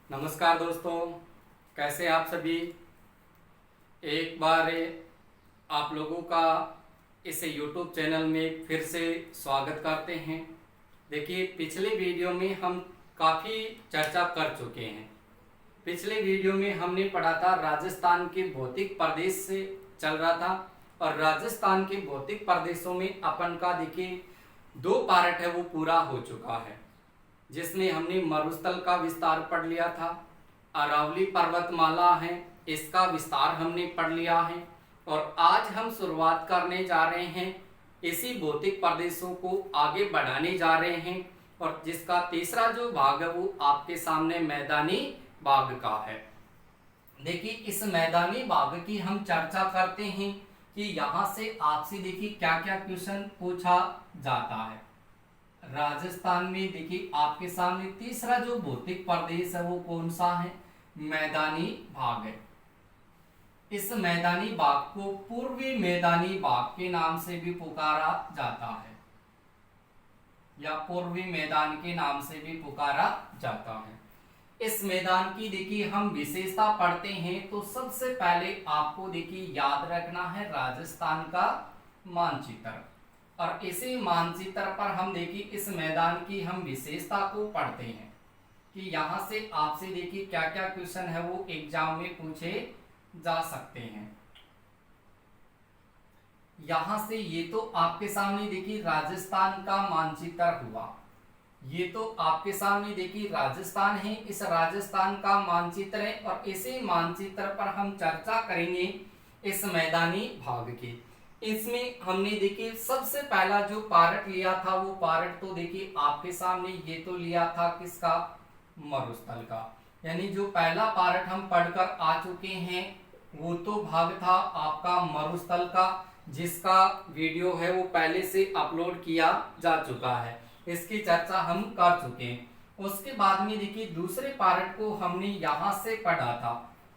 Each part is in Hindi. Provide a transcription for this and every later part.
नमस्कार दोस्तों, कैसे आप सभी। एक बार आप लोगों का इस YouTube चैनल में फिर से स्वागत करते हैं। देखिए, पिछले वीडियो में हम काफ़ी चर्चा कर चुके हैं। पिछले वीडियो में हमने पढ़ा था राजस्थान के भौतिक प्रदेश से चल रहा था, और राजस्थान के भौतिक प्रदेशों में अपन का देखिए 2 पार्ट है वो पूरा हो चुका है, जिसमें हमने मरुस्थल का विस्तार पढ़ लिया था। अरावली पर्वतमाला है, इसका विस्तार हमने पढ़ लिया है। और आज हम शुरुआत करने जा रहे हैं, इसी भौतिक प्रदेशों को आगे बढ़ाने जा रहे हैं, और जिसका तीसरा जो भाग है वो आपके सामने मैदानी भाग का है। देखिए, इस मैदानी भाग की हम चर्चा करते हैं कि यहाँ से आपसे देखिए क्या क्या क्वेश्चन पूछा जाता है। राजस्थान में देखिए आपके सामने तीसरा जो भौतिक प्रदेश है वो कौन सा है? मैदानी भाग है। इस मैदानी भाग को पूर्वी मैदानी भाग के नाम से भी पुकारा जाता है, या पूर्वी मैदान के नाम से भी पुकारा जाता है। इस मैदान की देखिए हम विशेषता पढ़ते हैं तो सबसे पहले आपको देखिए याद रखना है राजस्थान का मानचित्र, और इसी मानचित्र पर हम देखिए इस मैदान की हम विशेषता को पढ़ते हैं कि यहाँ से आपसे देखिए क्या क्या क्वेश्चन है वो एग्जाम में पूछे जा सकते हैं। यहाँ से ये तो आपके सामने देखिए राजस्थान का मानचित्र हुआ, ये तो आपके सामने देखिए राजस्थान है, इस राजस्थान का मानचित्र है, और इसी मानचित्र पर हम चर्चा करेंगे इस मैदानी भाग की। इसमें हमने देखिए सबसे पहला जो पार्ट लिया था वो पार्ट तो देखिए आपके सामने ये तो लिया था किसका? मरुस्थल का। यानी जो पहला पार्ट हम पढ़कर आ चुके हैं वो तो भाग था आपका मरुस्थल का, जिसका वीडियो है वो पहले से अपलोड किया जा चुका है, इसकी चर्चा हम कर चुके हैं। उसके बाद में देखिए दूसरे पार्ट को हमने यहाँ से पढ़ा था,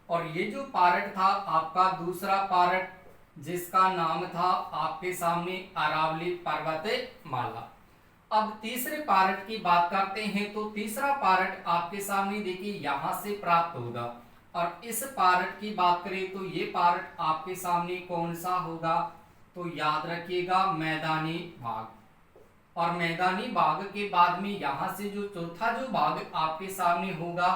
और ये जो पार्ट था आपका दूसरा पार्ट, जिसका नाम था आपके सामने अरावली पर्वतमाला। अब तीसरे पार्ट की बात करते हैं तो तीसरा पार्ट आपके सामने देखिए यहाँ से प्राप्त होगा, और इस पार्ट की बात करें तो ये पार्ट आपके सामने कौन सा होगा? तो याद रखिएगा मैदानी भाग। और मैदानी भाग के बाद में यहाँ से जो चौथा जो भाग आपके सामने होगा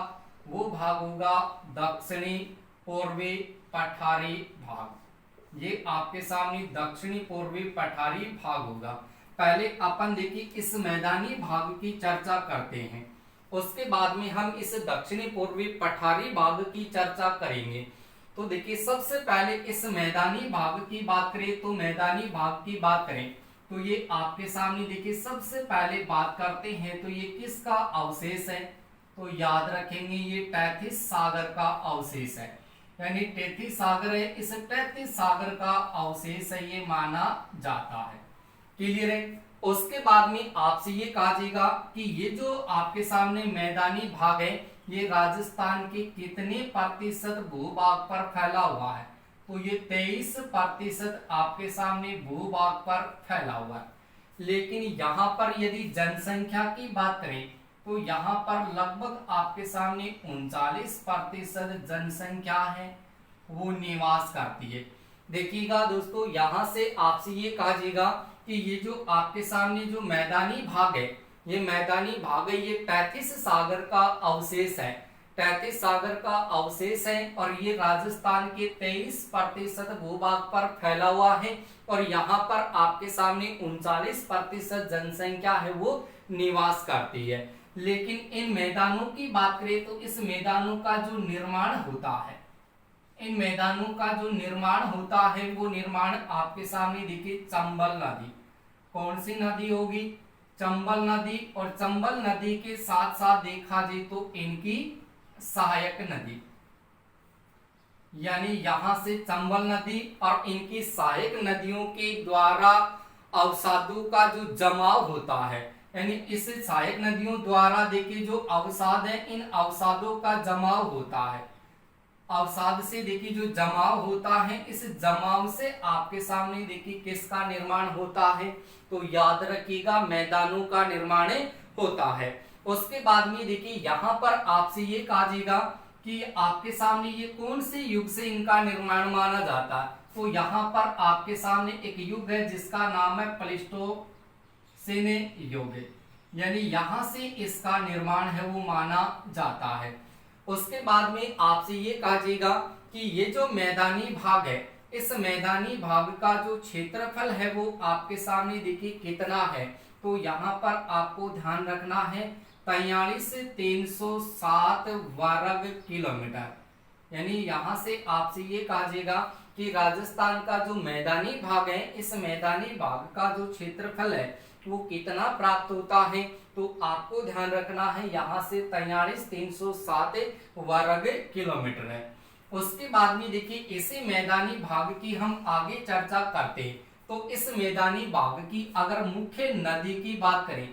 वो भाग होगा दक्षिणी पूर्वी पठारी भाग। ये आपके सामने दक्षिणी पूर्वी पठारी भाग होगा। पहले अपन देखिए इस मैदानी भाग की चर्चा करते हैं, उसके बाद में हम इस दक्षिणी पूर्वी पठारी भाग की चर्चा करेंगे। तो देखिए सबसे पहले इस मैदानी भाग की बात करें तो मैदानी भाग की बात करें तो ये आपके सामने देखिए सबसे पहले बात करते हैं तो ये किसका अवशेष है? तो याद रखेंगे ये तैथिस सागर का अवशेष है, यानी तैथिस सागर है, इस तैथिस सागर का अवशेष है ये माना जाता है। क्लियर है? उसके बाद में आपसे ये कहा जाएगा कि ये जो आपके सामने मैदानी भाग है ये राजस्थान के कितने प्रतिशत भूभाग पर फैला हुआ है? तो ये 23% आपके सामने भूभाग पर फैला हुआ है। लेकिन यहाँ पर यदि जनसंख्या की बात करें तो यहाँ पर लगभग आपके सामने 39% जनसंख्या है वो निवास करती है। देखिएगा दोस्तों, यहाँ से आपसे ये कहा जाएगा कि ये जो आपके सामने जो मैदानी भाग है ये मैदानी भाग है, ये तैथिस सागर का अवशेष है, तैथिस सागर का अवशेष है, और ये राजस्थान के 23% भूभाग पर फैला हुआ है, और यहाँ पर आपके सामने 39% जनसंख्या है वो निवास करती है। लेकिन इन मैदानों की बात करें तो इस मैदानों का जो निर्माण होता है, इन मैदानों का जो निर्माण होता है वो निर्माण आपके सामने देखिए चंबल नदी। कौन सी नदी होगी? चंबल नदी। और चंबल नदी के साथ साथ देखा जाए तो इनकी सहायक नदी, यानी यहां से चंबल नदी और इनकी सहायक नदियों के द्वारा अवसादों का जो जमाव होता है, यानी इस सहायक नदियों द्वारा देखिए जो अवसाद है इन अवसादों का जमाव होता है। अवसाद से देखिए जो जमाव होता है, इस जमाव से आपके सामने देखिए किसका निर्माण होता है? तो याद रखिएगा मैदानों का निर्माण होता है। उसके बाद में देखिए यहाँ पर आपसे ये कहा जाएगा कि आपके सामने ये कौन से युग से इनका निर्माण माना जाता है। तो यहाँ पर आपके सामने एक युग है जिसका नाम है प्लेस्टोसीन युग, यानी यहाँ से इसका निर्माण है वो माना जाता है। उसके बाद में आपसे ये कहा जाएगा कि ये जो मैदानी भाग है, इस मैदानी भाग का जो क्षेत्रफल है वो आपके सामने देखिए कितना है। तो यहाँ पर आपको ध्यान रखना है 43,307 वर्ग किलोमीटर, यानी यहाँ से आपसे ये कहा जाएगा कि राजस्थान का जो मैदानी भाग है, इस मैदानी भाग का जो क्षेत्रफल है वो कितना प्राप्त होता है। तो आपको ध्यान रखना है यहाँ से 43,307 वर्ग किलोमीटर है। उसके बाद में देखिए इसी मैदानी भाग की हम आगे चर्चा करते हैं। तो इस मैदानी भाग की अगर मुख्य नदी की बात करें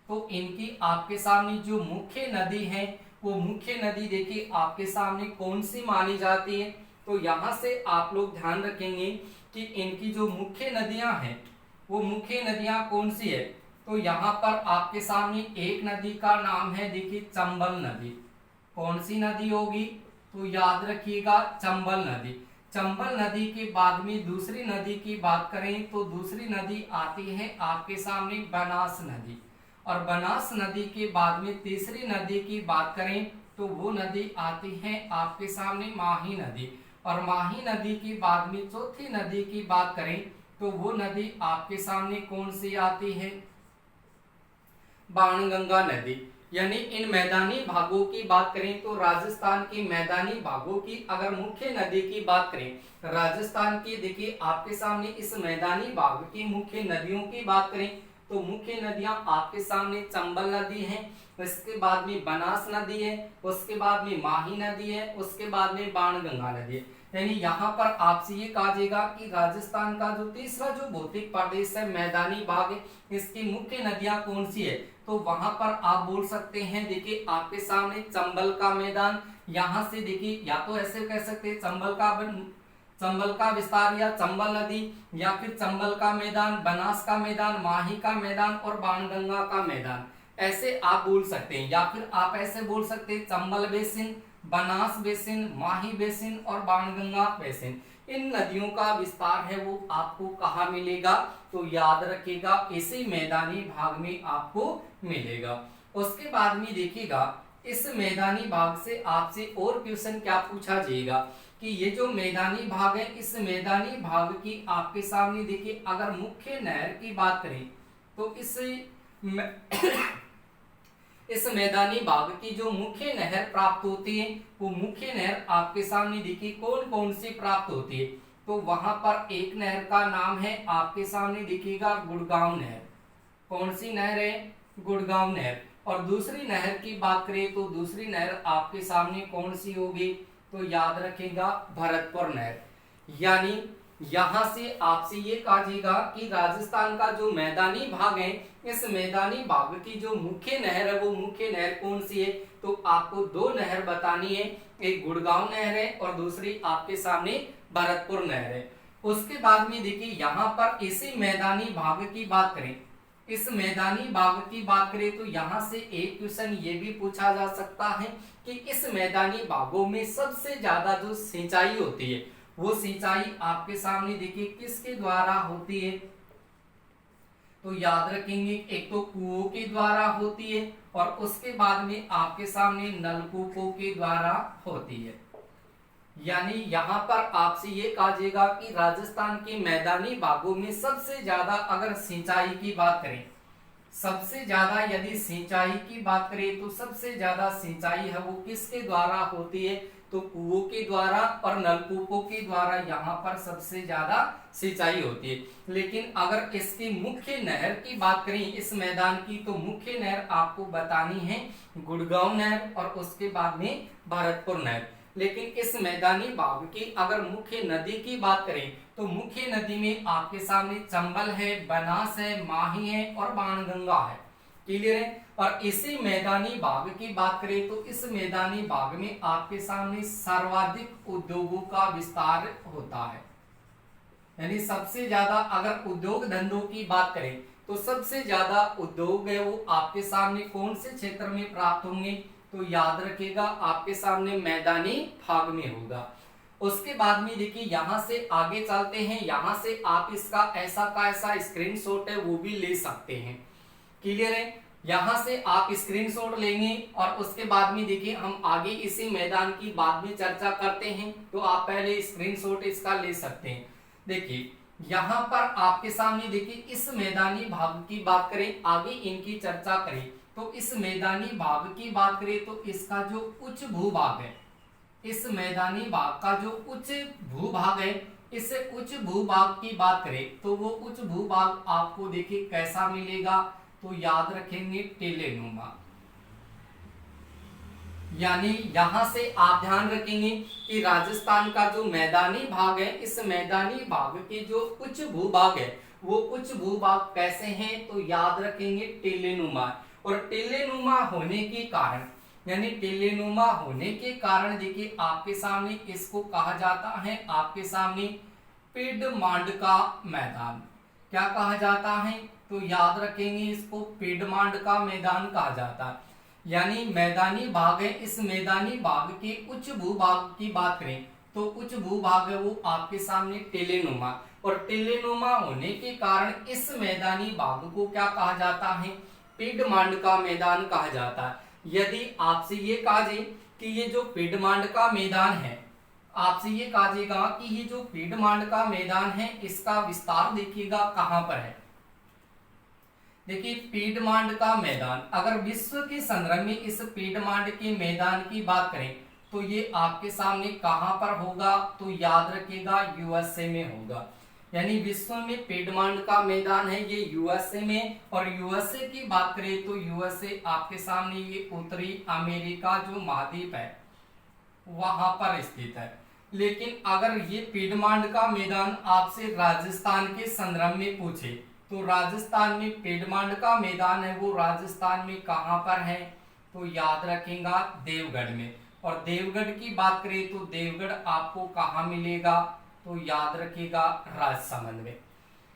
तो इनकी आपके सामने जो मुख्य नदी है वो मुख्य नदी देखिए आपके सामने कौन सी मानी जाती है। तो यहाँ से आप लोग ध्यान रखेंगे कि इनकी जो मुख्य नदियां हैं वो मुख्य नदियां कौन सी है। तो यहाँ पर आपके सामने एक नदी का नाम है देखिए चंबल नदी। कौन सी नदी होगी, तो याद रखिएगा चंबल नदी। चंबल नदी के बाद में दूसरी नदी की बात करें तो दूसरी नदी आती है आपके सामने बनास नदी, और बनास नदी के बाद में तीसरी नदी की बात करें तो वो नदी आती है आपके सामने माही नदी, और माही नदी की बाद में चौथी नदी की बात करें तो वो नदी आपके सामने कौन सी आती है, बाणगंगा नदी। यानी इन मैदानी भागों की बात करें तो राजस्थान के मैदानी भागों की अगर मुख्य नदी की बात करें, राजस्थान की देखिए आपके सामने इस मैदानी भाग की मुख्य नदियों की बात करें तो मुख्य नदियां आपके सामने चंबल नदी है, उसके बाद में बनास नदी है, उसके बाद में माही नदी है, उसके बाद में बाणगंगा नदी है। यानी यहाँ पर आपसे ये कहा जाएगा कि राजस्थान का जो तीसरा जो भौतिक प्रदेश है मैदानी भाग है, इसकी मुख्य नदियां कौन सी है। तो वहां पर आप बोल सकते हैं देखिए आपके सामने चंबल का मैदान, यहाँ से देखिए या तो ऐसे कह सकते हैं चंबल का विस्तार या चंबल नदी, या फिर चंबल का मैदान, बनास का मैदान, माही का मैदान और बाणगंगा का मैदान, ऐसे आप बोल सकते हैं। या फिर आप ऐसे बोल सकते हैं चंबल बेसिन, बनास बेसिन, माही बेसिन और बाणगंगा बेसिन। इन नदियों का विस्तार है वो आपको कहाँ मिलेगा, तो याद रखिएगा इसी मैदानी भाग में आपको मिलेगा। उसके बाद में देखिएगा इस मैदानी भाग से आपसे और क्वेश्चन क्या पूछा जाएगा कि ये जो मैदानी भाग है, इस मैदानी भाग की आपके सामने देखिए अगर मुख्य नहर की बात करें तो इस मैदानी भाग की जो मुख्य नहर प्राप्त होती है वो मुख्य नहर आपके सामने देखिए कौन कौन सी प्राप्त होती है। तो वहां पर एक नहर का नाम है आपके सामने देखिएगा गुड़गांव नहर। कौन सी नहर है, गुड़गांव नहर। और दूसरी नहर की बात करें तो दूसरी नहर आपके सामने कौन सी होगी, तो याद रखेगा भरतपुर नहर। यानी यहां से आपसे ये कहा जाएगा कि राजस्थान का जो मैदानी भाग है, इस मैदानी भाग की जो मुख्य नहर है वो मुख्य नहर कौन सी है। तो आपको दो नहर बतानी है, एक गुड़गांव नहर है और दूसरी आपके सामने भरतपुर नहर है। उसके बाद में देखिए यहाँ पर इसी मैदानी भाग की बात करें, इस मैदानी भाग की बात करें तो यहाँ से एक क्वेश्चन ये भी पूछा जा सकता है कि इस मैदानी भागों में सबसे ज्यादा जो सिंचाई होती है वो सिंचाई आपके सामने देखिए किसके द्वारा होती है। तो याद रखेंगे एक तो कुओं के द्वारा होती है और उसके बाद में आपके सामने नलकूपों के द्वारा होती है। यानी यहाँ पर आपसे ये कहा जाएगा कि राजस्थान के मैदानी भागों में सबसे ज्यादा अगर सिंचाई की बात करें, सबसे ज्यादा यदि सिंचाई की बात करें तो सबसे ज्यादा सिंचाई है वो किसके द्वारा होती है, तो कुओं के द्वारा और नलकूपों के द्वारा यहाँ पर सबसे ज्यादा सिंचाई होती है। लेकिन अगर इसकी मुख्य नहर की बात करें इस मैदान की, तो मुख्य नहर आपको बतानी है गुड़गांव नहर और उसके बाद में भरतपुर नहर। लेकिन इस मैदानी भाग की अगर मुख्य नदी की बात करें तो मुख्य नदी में आपके सामने चंबल है, बनास है, माही है और बाणगंगा है। क्लियर है। और इसी मैदानी भाग की बात करें तो इस मैदानी भाग में आपके सामने सर्वाधिक उद्योगों का विस्तार होता है। यानी सबसे ज्यादा अगर उद्योग धंधों की बात करें तो सबसे ज्यादा उद्योग है वो आपके सामने कौन से क्षेत्र में प्राप्त होंगे, तो याद रखिएगा आपके सामने मैदानी भाग में होगा। उसके बाद में देखिए यहां से आगे चलते हैं, यहां से आप इसका ऐसा का ऐसा स्क्रीनशॉट है वो भी ले सकते हैं। क्लियर है, यहां से आप स्क्रीनशॉट लेंगे और उसके बाद में देखिए हम आगे इसी मैदान की बाद में चर्चा करते हैं, तो आप पहले स्क्रीनशॉट इसका ले सकते हैं। देखिए यहां पर आपके सामने देखिए इस मैदानी भाग की बात करें, आगे इनकी चर्चा करें, तो इस मैदानी भाग की बात करें तो इसका जो उच्च भूभाग है, इस मैदानी भाग का जो उच्च भूभाग है, इस उच्च भूभाग की बात करें तो वो उच्च भूभाग आपको देखिए कैसा मिलेगा, तो याद रखेंगे टेलेनुमा। यानी यहां से आप ध्यान रखेंगे कि राजस्थान का जो मैदानी भाग है, इस मैदानी भाग के जो उच्च भूभाग है वो उच्च भूभाग कैसे हैं, तो याद रखेंगे टेलेनुमा। और टेलेनुमा होने के कारण, यानी टेलेनुमा होने के कारण देखिए आपके सामने इसको कहा जाता है, आपके सामने पिडमांड का मैदान। क्या कहा जाता है, तो याद रखेंगे इसको पिडमांड का मैदान कहा जाता है। यानी मैदानी भाग है, इस मैदानी भाग के उच्च भूभाग की बात करें तो उच्च भूभाग है वो आपके सामने टेलेनुमा, और टेलेनुमा होने के कारण इस मैदानी भाग को क्या कहा जाता है, पिडमांड का मैदान कहा जाता है। यदि आपसे ये कहा जाए कि ये जो पिडमांड का मैदान है, आपसे ये कहा जाएगा कि ये जो पिडमांड का मैदान है इसका विस्तार देखिएगा कहां पर है। देखिए पिडमांड का मैदान, अगर विश्व के संदर्भ में इस पिडमांड के मैदान की बात करें तो ये आपके सामने कहां पर होगा, तो याद रखिएगा यूएसए में होगा। यानी विश्व में पिडमांड का मैदान है ये यूएसए में, और यूएसए की बात करें तो यूएसए आपके सामने ये उत्तरी अमेरिका जो महाद्वीप है वहां पर स्थित है। लेकिन अगर ये पिडमांड का मैदान आपसे राजस्थान के संदर्भ में पूछे तो राजस्थान में पिडमांड का मैदान है वो राजस्थान में कहां पर है, तो याद रखेगा देवगढ़ में। और देवगढ़ की बात करें तो देवगढ़ आपको कहां मिलेगा, तो याद रखिएगा राजसमंद में।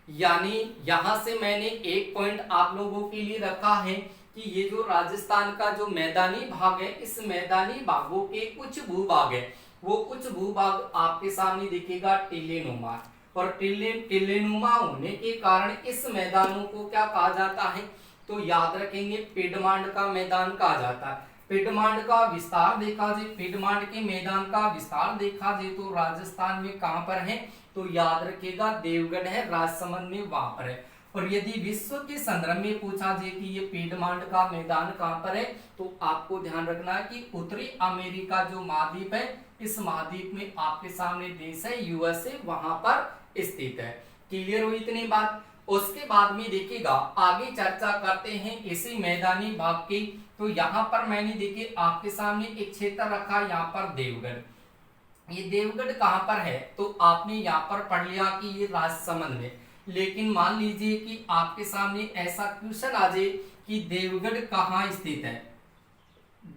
यानी यहां से मैंने एक पॉइंट आप लोगों के लिए रखा है कि ये जो राजस्थान का जो मैदानी भाग है, इस मैदानी भागों के उच्च भूभाग है वो उच्च भूभाग आपके सामने दिखेगा टेलेनुमा। और टेलेनुमा होने के कारण इस मैदानों को क्या कहा जाता है, तो याद रखेंगे पिडमांड का मैदान कहा जाता है। पिडमांड का विस्तार देखा जाए, पिडमांड के मैदान का विस्तार देखा जाए तो राजस्थान में कहां पर है, तो याद रखिएगा देवगढ़ है, राजसमंद में वहां पर है। और यदि विश्व के संदर्भ में पूछा जाए कि ये पिडमांड का मैदान कहां पर है, तो आपको ध्यान रखना है कि उत्तरी अमेरिका जो महाद्वीप है, इस महाद्वीप में आपके सामने देश है यूएसए, वहां पर स्थित है। क्लियर हुई इतनी बात। उसके बाद में देखिएगा आगे चर्चा करते हैं इसी मैदानी भाग की। तो यहाँ पर मैंने देखिए आपके सामने एक क्षेत्र रखा, यहाँ पर देवगढ़। ये देवगढ़ कहाँ पर है, तो आपने यहाँ पर पढ़ लिया कि ये राजसमंद में। लेकिन मान लीजिए कि आपके सामने ऐसा क्वेश्चन आ जाए कि देवगढ़ कहाँ स्थित है,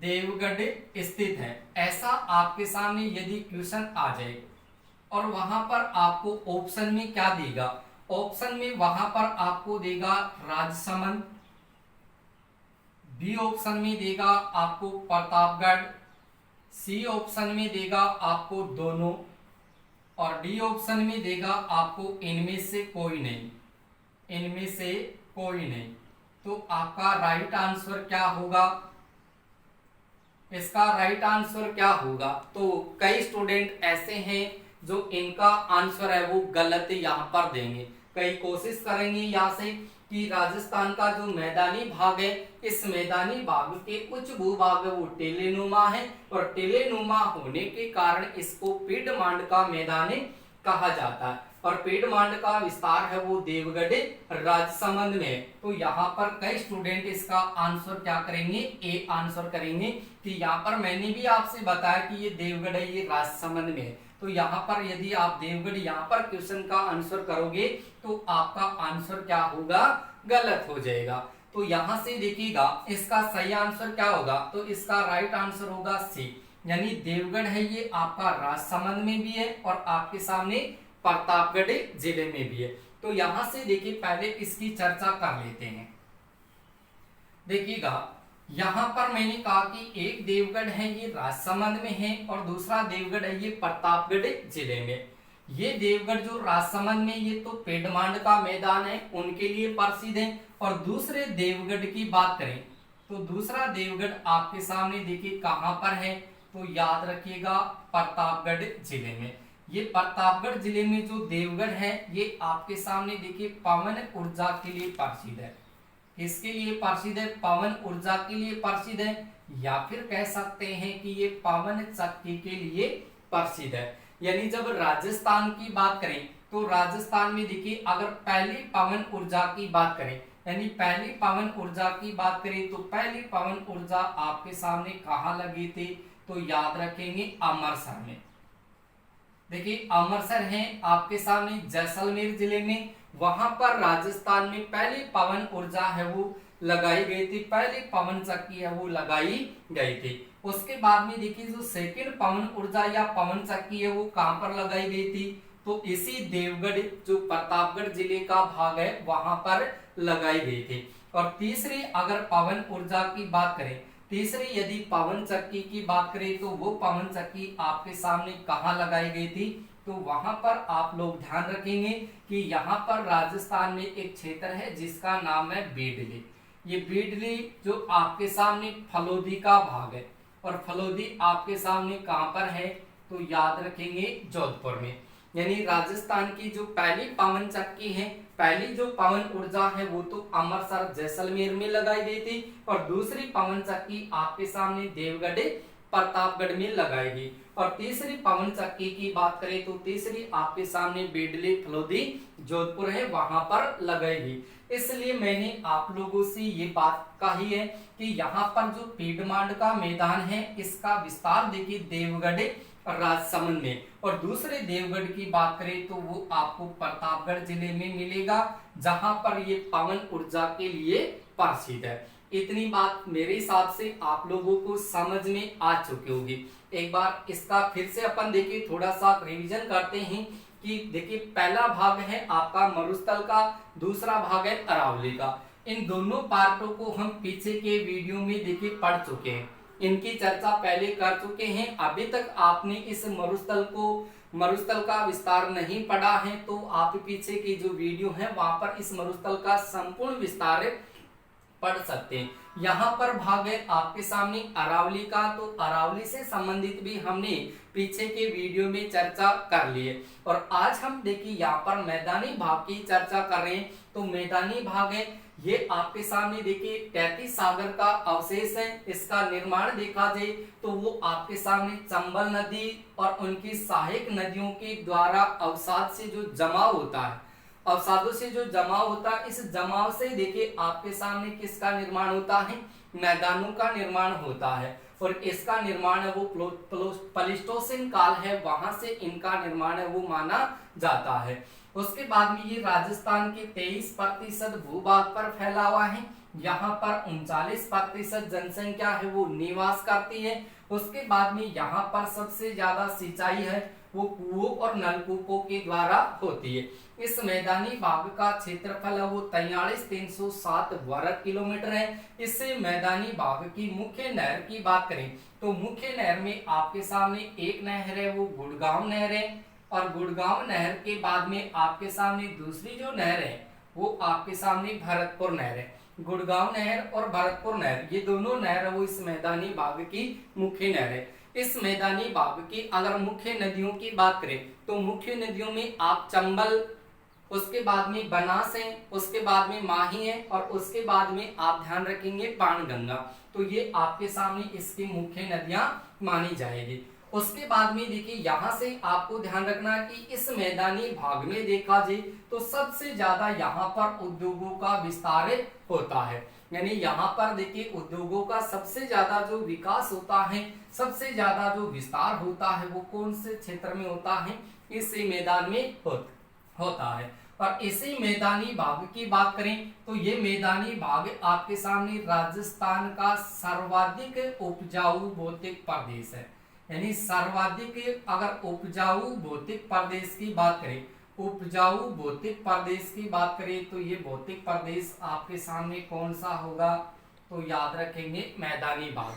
देवगढ़ स्थित है, ऐसा आपके सामने यदि क्वेश्चन आ जाए और वहां पर आपको ऑप्शन में क्या देगा, ऑप्शन में वहां पर आपको देगा राजसमंद, बी ऑप्शन में देगा आपको प्रतापगढ़, सी ऑप्शन में देगा आपको दोनों, और डी ऑप्शन में देगा आपको इनमें से कोई नहीं, इनमें से कोई नहीं। तो आपका राइट आंसर क्या होगा, इसका राइट आंसर क्या होगा, तो कई स्टूडेंट ऐसे हैं जो इनका आंसर है वो गलत यहाँ पर देंगे। कई कोशिश करेंगे यहाँ से कि राजस्थान का जो मैदानी भाग है, इस मैदानी भाग के उच्च भूभाग है वो टेलेनुमा है, और टेलेनुमा होने के कारण इसको पिडमांड का मैदान कहा जाता है। और पिडमांड का विस्तार है वो देवगढ़ राजसमंद में है। तो यहाँ पर कई स्टूडेंट इसका आंसर क्या करेंगे, ए आंसर करेंगे कि यहाँ पर मैंने भी आपसे बताया कि ये देवगढ़ है, ये राजसमंद में है। तो यहाँ पर यदि आप देवगढ़ यहाँ पर क्वेश्चन का आंसर करोगे तो आपका आंसर क्या होगा, गलत हो जाएगा। तो यहाँ से देखिएगा इसका सही आंसर क्या होगा, तो इसका राइट आंसर होगा सी, यानी देवगढ़ है ये आपका राजसमंद में भी है और आपके सामने प्रतापगढ़ जिले में भी है। तो यहां से देखिए पहले इसकी चर्चा कर लेते हैं। देखिएगा यहां पर मैंने कहा कि एक देवगढ़ है ये राजसमंद में है और दूसरा देवगढ़ है ये प्रतापगढ़ जिले में। ये देवगढ़ जो राजसमंद में ये तो पेडमांड का मैदान है उनके लिए प्रसिद्ध है। और दूसरे देवगढ़ की बात करें तो दूसरा देवगढ़ आपके सामने देखिए कहां पर है, तो याद रखिएगा प्रतापगढ़ जिले में। ये प्रतापगढ़ जिले में जो देवगढ़ है ये आपके सामने देखिए पवन ऊर्जा के लिए प्रसिद्ध है। किसके लिए प्रसिद्ध है? पवन ऊर्जा के लिए प्रसिद्ध है, या फिर कह सकते हैं कि ये पवन चक्की के लिए प्रसिद्ध है। यानी जब राजस्थान की बात करें तो राजस्थान में देखिए अगर पहली पवन ऊर्जा की बात करें, यानी पहली पवन ऊर्जा की बात करें तो पहली पवन ऊर्जा आपके सामने कहां लगी थी, तो याद रखेंगे अमरसर में। देखिए अमरसर है आपके सामने जैसलमेर जिले में, वहां पर राजस्थान में पहली पवन ऊर्जा है वो लगाई गई थी, पहली पवन चक्की है वो लगाई गई थी। उसके बाद में देखिए जो सेकंड पवन ऊर्जा या पवन चक्की है वो कहां पर लगाई गई थी, तो इसी देवगढ़ जो प्रतापगढ़ जिले का भाग है वहां पर लगाई गई थी। और तीसरी अगर पवन ऊर्जा की बात करें, तीसरी यदि पवन चक्की की बात करें तो वो पवन चक्की आपके सामने कहां लगाई गई थी, तो वहां पर आप लोग ध्यान रखेंगे कि यहाँ पर राजस्थान में एक क्षेत्र है जिसका नाम है बीडली। ये बीडली जो आपके सामने फलोदी का भाग है, और फलोदी आपके सामने कहां पर है, तो याद रखेंगे जोधपुर में। यानी राजस्थान की जो पहली पवन चक्की है, पहली जो पवन ऊर्जा है वो तो अमरसर जैसलमेर में लगाई गई थी, और दूसरी पवन चक्की आपके सामने देवगढ़ प्रतापगढ़ में लगाई गई। और तीसरी पवन चक्की की बात करें तो तीसरी आपके सामने बीडली फलोदी जोधपुर है वहां पर लगाई गई। इसलिए मैंने आप लोगों से ये बात कही है कि यहाँ पर जो पीडमांड का मैदान है इसका विस्तार देखिए देवगढ़ राजसमंद में, और दूसरे देवगढ़ की बात करें तो वो आपको प्रतापगढ़ जिले में मिलेगा जहां पर ये पवन ऊर्जा के लिए प्रसिद्ध है। इतनी बात मेरे हिसाब से आप लोगों को समझ में आ चुकी होगी। एक बार इसका फिर से अपन देखिए थोड़ा सा रिवीजन करते हैं कि देखिए पहला भाग है आपका मरुस्थल का, दूसरा भाग है अरावली का। इन दोनों पार्टों को हम पीछे के वीडियो में देखिए पढ़ चुके हैं, इनकी चर्चा पहले कर चुके हैं। अभी तक आपने इस मरुस्थल का विस्तार नहीं पढ़ा है तो आप पीछे की जो वीडियो है वहां पर इस मरुस्थल का संपूर्ण विस्तार पढ़ सकते हैं। यहाँ पर भाग है आपके सामने अरावली का, तो अरावली से संबंधित भी हमने पीछे के वीडियो में चर्चा कर ली है। और आज हम देखिए यहाँ पर मैदानी भाग की चर्चा कर रहे हैं। तो मैदानी भाग है ये आपके सामने देखिए तैतीस सागर का अवशेष है। इसका निर्माण देखा जाए तो वो आपके सामने चंबल नदी और उनकी सहायक नदियों के द्वारा अवसाद से जो जमाव होता है, अवसादों से जो जमाव होता है, इस जमाव से देखिए आपके सामने किसका निर्माण होता है, मैदानों का निर्माण होता है। और इसका निर्माण है वो प्लीस्टोसिन काल है, वहां से इनका निर्माण है वो माना जाता है। उसके बाद में ये राजस्थान के 23% भूभाग पर फैला हुआ है। यहाँ पर 39% जनसंख्या है वो निवास करती है। उसके बाद में यहाँ पर सबसे ज्यादा सिंचाई है वो कुओं और नलकूपों के द्वारा होती है। इस मैदानी भाग का क्षेत्रफल है वो 43,307 वर्ग किलोमीटर है। इससे मैदानी भाग की मुख्य नहर की बात करें तो मुख्य नहर में आपके सामने एक नहर है वो गुड़गांव नहर है, और गुड़गांव नहर के बाद में आपके सामने दूसरी जो नहर है वो आपके सामने भरतपुर नहर है। गुड़गांव नहर और भरतपुर नहर ये दोनों नहर वो इस मैदानी भाग की मुख्य नहर है। इस मैदानी भाग की अगर मुख्य नदियों की बात करें तो मुख्य नदियों में आप चंबल, उसके बाद में बनास है, उसके बाद में माही है, और उसके बाद में आप ध्यान रखेंगे बाणगंगा। तो ये आपके सामने इसकी मुख्य नदियां मानी जाएगी। उसके बाद में देखिए यहाँ से आपको ध्यान रखना कि इस मैदानी भाग में देखा जाए तो सबसे ज्यादा यहाँ पर उद्योगों का विस्तार होता है। यानी यहाँ पर देखिए उद्योगों का सबसे ज्यादा जो विकास होता है, सबसे ज्यादा जो विस्तार होता है वो कौन से क्षेत्र में होता है, इसी मैदान में होता है। और इसी मैदानी भाग की बात करें तो ये मैदानी भाग आपके सामने राजस्थान का सर्वाधिक उपजाऊ भौतिक प्रदेश है। यानी सर्वाधिक अगर उपजाऊ भौतिक प्रदेश की बात करें उपजाऊ भौतिक प्रदेश की बात करें तो ये भौतिक प्रदेश आपके सामने कौन सा होगा, तो याद रखेंगे मैदानी भाग।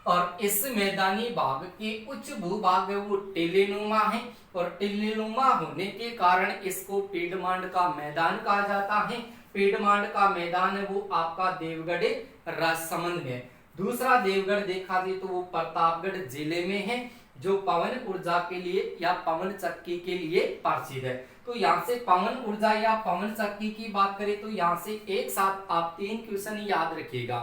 और इस मैदानी भाग के उच्च भूभाग है वो टीलेनुमा है, और टीलेनुमा होने के कारण इसको पीडमांड का मैदान कहा जाता है। पीडमांड का मैदान है वो आपका देवगढ़ राजसमंद में। दूसरा देवगढ़ देखा जाए तो वो प्रतापगढ़ जिले में है, जो पवन ऊर्जा के लिए या पवन चक्की के लिए प्रसिद्ध है। तो यहाँ से पवन ऊर्जा या पवन चक्की की बात करें तो यहाँ से एक साथ आप 3 क्वेश्चन याद रखिएगा।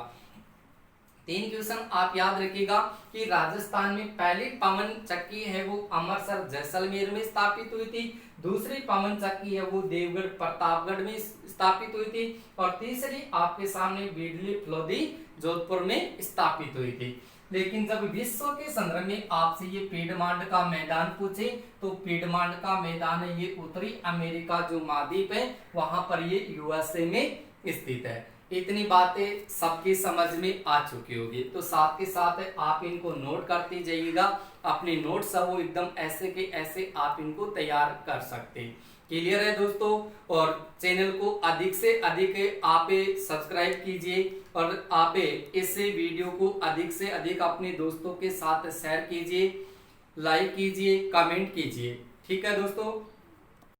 3 क्वेश्चन आप याद रखिएगा कि राजस्थान में पहली पवन चक्की है वो अमरसर जैसलमेर में स्थापित हुई थी, दूसरी पवन चक्की है वो देवगढ़ प्रतापगढ़ में स्थापित हुई थी, और तीसरी आपके सामने बिजली फलोदी जोधपुर में स्थापित हुई थी। लेकिन जब विश्व के संदर्भ में आपसे ये पीडमांड का मैदान पूछे तो पीडमांड का मैदान है ये उत्तरी अमेरिका जो महाद्वीप है वहां पर ये यूएसए में स्थित है। इतनी बातें सबकी समझ में आ चुकी होगी, तो साथ के साथ आप इनको नोट करते जाइएगा। अपने नोट्स है वो एकदम ऐसे के ऐसे आप इनको तैयार कर सकते हैं। क्लियर है दोस्तों? और चैनल को अधिक से अधिक आप सब्सक्राइब कीजिए, और आप इस वीडियो को अधिक से अधिक अपने दोस्तों के साथ शेयर कीजिए, लाइक कीजिए, कमेंट कीजिए। ठीक है दोस्तों?